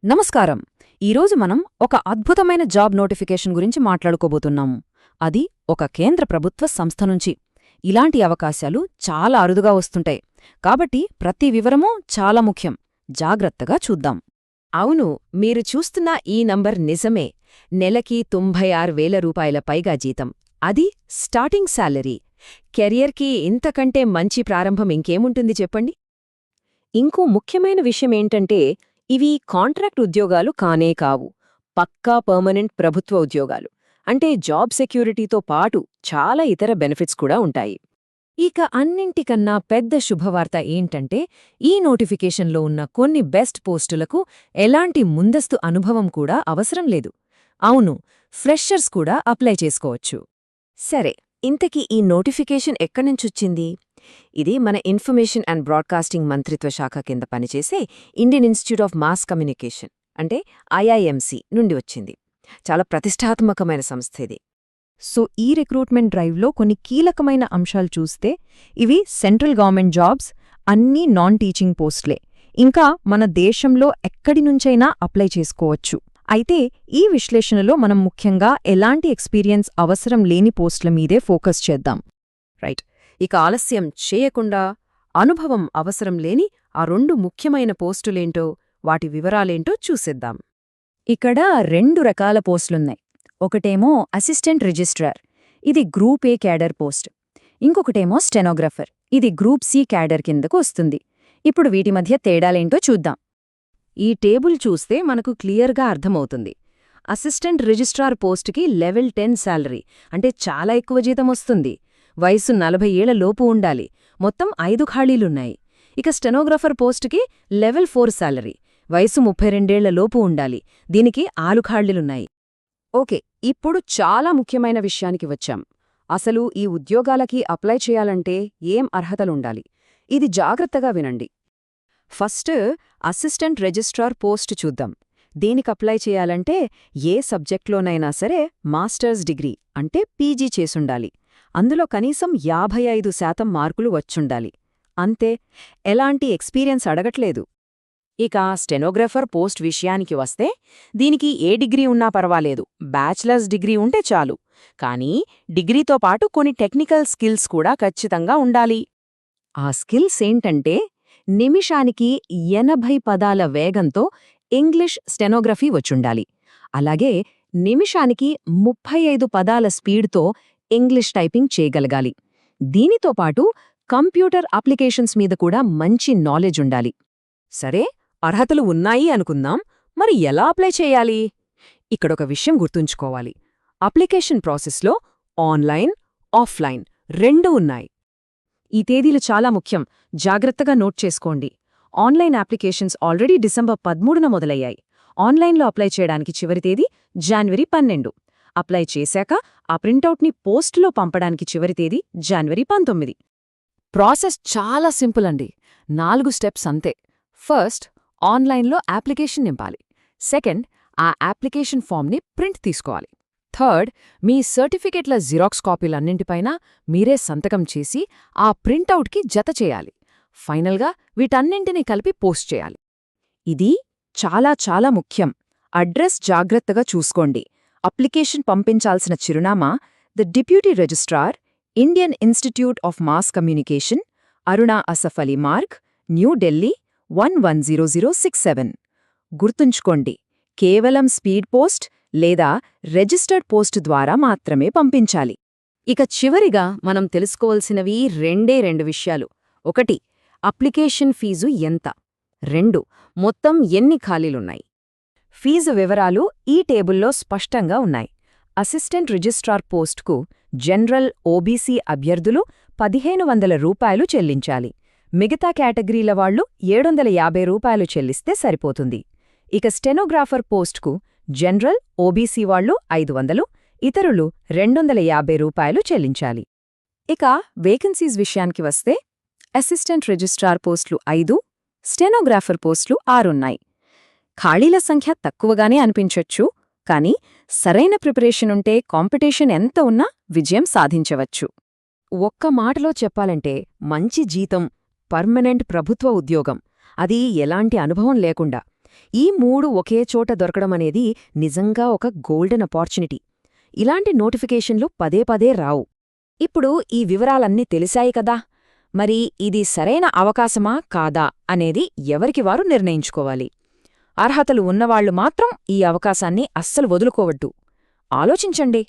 నమస్కారం. ఈరోజు మనం ఒక అద్భుతమైన జాబ్ నోటిఫికేషన్ గురించి మాట్లాడుకోబోతున్నాము. అది ఒక కేంద్ర ప్రభుత్వ సంస్థ నుంచి. ఇలాంటి అవకాశాలు చాలా అరుదుగా వస్తుంటాయి. కాబట్టి ప్రతి వివరమూ చాలా ముఖ్యం. జాగ్రత్తగా చూద్దాం. అవును, మీరు చూస్తున్న ఈ నంబర్ నిజమే. నెలకి 96,000 రూపాయల పైగా జీతం. అది స్టార్టింగ్ శాలరీ. కెరియర్కి ఇంతకంటే మంచి ప్రారంభం ఇంకేముంటుంది చెప్పండి. ఇంకో ముఖ్యమైన విషయమేంటంటే ఇవి కాంట్రాక్ట్ ఉద్యోగాలు కానే కావు. పక్కా పర్మనెంట్ ప్రభుత్వ ఉద్యోగాలు. అంటే జాబ్ సెక్యూరిటీతో పాటు చాలా ఇతర బెనిఫిట్స్ కూడా ఉంటాయి. ఇక అన్నింటికన్నా పెద్ద శుభవార్త ఏంటంటే ఈ నోటిఫికేషన్లో ఉన్న కొన్ని బెస్ట్ పోస్టులకు ఎలాంటి ముందస్తు అనుభవం కూడా అవసరం లేదు. అవును, ఫ్రెషర్స్ కూడా అప్లై చేసుకోవచ్చు. సరే, ఇంతకీ ఈ నోటిఫికేషన్ ఎక్కడ్నుంచొచ్చింది? ఇది మన ఇన్ఫర్మేషన్ అండ్ బ్రాడ్కాస్టింగ్ మంత్రిత్వ శాఖ కింద పనిచేసే Indian institute of mass communication అంటే ఐఐఎంసి నుండి వచ్చింది. చాలా ప్రతిష్టాత్మకమైన సంస్థ ఇది. సో ఈ రిక్రూట్మెంట్ డ్రైవ్లో కొన్ని కీలకమైన అంశాలు చూస్తే ఇవి సెంట్రల్ గవర్నమెంట్ జాబ్స్, అన్నీ నాన్ టీచింగ్ పోస్ట్లే. ఇంకా మన దేశంలో ఎక్కడి నుంచైనా అప్లై చేసుకోవచ్చు. అయితే ఈ విశ్లేషణలో మనం ముఖ్యంగా ఎలాంటి ఎక్స్పీరియన్స్ అవసరం లేని పోస్టుల మీదే ఫోకస్ చేద్దాం. రైట్. ఇక ఆలస్యం చేయకుండా అనుభవం అవసరం లేని ఆ 2 ముఖ్యమైన పోస్టులేంటో, వాటి వివరాలేంటో చూసేద్దాం. ఇక్కడ 2 రకాల పోస్టులున్నాయి. ఒకటేమో అసిస్టెంట్ రిజిస్ట్రార్, ఇది గ్రూప్ ఏ క్యాడర్ పోస్ట్. ఇంకొకటేమో స్టెనోగ్రాఫర్, ఇది గ్రూప్ సి క్యాడర్ కిందకు వస్తుంది. ఇప్పుడు వీటి మధ్య తేడాలేంటో చూద్దాం. ఈ టేబుల్ చూస్తే మనకు క్లియర్గా అర్థమవుతుంది. అసిస్టెంట్ రిజిస్ట్రార్ పోస్టుకి లెవెల్ 10 శాలరీ, అంటే చాలా ఎక్కువ జీతం వస్తుంది. వయసు 40 ఏళ్ల లోపు ఉండాలి. మొత్తం 5 ఖాళీలున్నాయి. ఇక స్టెనోగ్రాఫర్ పోస్టుకి లెవెల్ 4 శాలరీ, వయసు 32 ఏళ్ల లోపు ఉండాలి. దీనికి 6 ఖాళీలున్నాయి. ఓకే, ఇప్పుడు చాలా ముఖ్యమైన విషయానికి వచ్చాం. అసలు ఈ ఉద్యోగాలకి అప్లై చేయాలంటే ఏం అర్హతలుండాలి? ఇది జాగ్రత్తగా వినండి. ఫస్ట్ అసిస్టెంట్ రిజిస్ట్రార్ పోస్ట్ చూద్దాం. దీనికి అప్లై చేయాలంటే ఏ సబ్జెక్ట్లోనైనా సరే మాస్టర్స్ డిగ్రీ అంటే పీజీ చేసుండాలి. అందులో కనీసం 55% మార్కులు వచ్చుండాలి. అంతే, ఎలాంటి ఎక్స్పీరియన్స్ అడగట్లేదు. ఇక స్టెనోగ్రాఫర్ పోస్ట్ విషయానికి వస్తే దీనికి ఏ డిగ్రీ ఉన్నా పర్వాలేదు, బ్యాచిలర్స్ డిగ్రీ ఉంటే చాలు. కానీ డిగ్రీతో పాటు కొన్ని టెక్నికల్ స్కిల్స్ కూడా ఖచ్చితంగా ఉండాలి. ఆ స్కిల్స్ ఏంటంటే నిమిషానికి 80 పదాల వేగంతో ఇంగ్లీష్ స్టెనోగ్రఫీ వచ్చుండాలి. అలాగే నిమిషానికి 35 పదాల స్పీడ్తో ఇంగ్లీష్ టైపింగ్ చేయగలగాలి. దీనితో పాటు కంప్యూటర్ అప్లికేషన్స్ మీద కూడా మంచి నాలెడ్జ్ ఉండాలి. సరే, అర్హతలు ఉన్నాయి అనుకుందాం. మరి ఎలా అప్లై చేయాలి? ఇక్కడొక విషయం గుర్తుంచుకోవాలి. అప్లికేషన్ ప్రాసెస్లో ఆన్లైన్, ఆఫ్లైన్ 2 ఉన్నాయి. ఈ తేదీలు చాలా ముఖ్యం, జాగ్రత్తగా నోట్ చేసుకోండి. ఆన్లైన్ అప్లికేషన్స్ ఆల్రెడీ డిసెంబర్ 13న మొదలయ్యాయి. ఆన్లైన్లో అప్లై చేయడానికి చివరి తేదీ జనవరి 12. అప్లై చేశాక ఆ ప్రింటౌట్ని పోస్టులో పంపడానికి చివరి తేదీ జనవరి 19. ప్రాసెస్ చాలా సింపుల్ అండి. 4 స్టెప్స్ అంతే. ఫస్ట్, ఆన్లైన్లో అప్లికేషన్ నింపాలి. సెకండ్, ఆ అప్లికేషన్ ఫామ్ని ప్రింట్ తీసుకోవాలి. థర్డ్, మీ సర్టిఫికేట్ల జిరాక్స్ కాపీలన్నింటిపైన మీరే సంతకం చేసి ఆ ప్రింటౌట్కి జత చేయాలి. ఫైనల్గా వీటన్నింటినీ కలిపి పోస్ట్ చేయాలి. ఇది చాలా చాలా ముఖ్యం. అడ్రస్ జాగ్రత్తగా చూసుకోండి. అప్లికేషన్ పంపించాల్సిన చిరునామా the deputy registrar, Indian institute of mass communication, Aruna Asaf Ali Marg, New Delhi 110067. గుర్తుంచుకోండి, కేవలం స్పీడ్ పోస్ట్ లేదా రిజిస్టర్డ్ పోస్ట్ ద్వారా మాత్రమే పంపించాలి. ఇక చివరిగా మనం తెలుసుకోవాల్సినవి 2 విషయాలు. 1, అప్లికేషన్ ఫీజు ఎంత? 2, మొత్తం ఎన్ని ఖాళీలున్నాయి? ఫీజు వివరాలు ఈ టేబుల్లో స్పష్టంగా ఉన్నాయి. అసిస్టెంట్ రిజిస్ట్రార్ పోస్ట్కు జనరల్, ఓబీసీ అభ్యర్థులు 1,500 రూపాయలు చెల్లించాలి. మిగతా కేటగిరీల వాళ్లు 750 రూపాయలు చెల్లిస్తే సరిపోతుంది. ఇక స్టెనోగ్రాఫర్ పోస్ట్కు జనరల్, ఓబీసీ వాళ్లు 500, ఇతరులు 250 రూపాయలు చెల్లించాలి. ఇక వేకెన్సీస్ విషయానికి వస్తే అసిస్టెంట్ రిజిస్ట్రార్ పోస్టులు 5, స్టెనోగ్రాఫర్ పోస్టులు 6 ఉన్నాయి. ఖాళీల సంఖ్య తక్కువగానే అనిపించొచ్చు, కానీ సరైన ప్రిపరేషన్ ఉంటే కాంపిటీషన్ ఎంత ఉన్నా విజయం సాధించవచ్చు. ఒక్క మాటలో చెప్పాలంటే మంచి జీతం, పర్మనెంట్ ప్రభుత్వ ఉద్యోగం, అది ఎలాంటి అనుభవం లేకుండా ఈ 3 ఒకే చోట దొరకడమనేది నిజంగా ఒక గోల్డెన్ అపార్చునిటీ. ఇలాంటి నోటిఫికేషన్లు పదే పదే రావు. ఇప్పుడు ఈ వివరాలన్నీ తెలిసాయి కదా, మరి ఇది సరైన అవకాశమా కాదా అనేది ఎవరికి వారు నిర్ణయించుకోవాలి. అర్హతలు ఉన్నవాళ్లు మాత్రం ఈ అవకాశాన్ని అస్సలు వదులుకోవద్దు. ఆలోచించండి.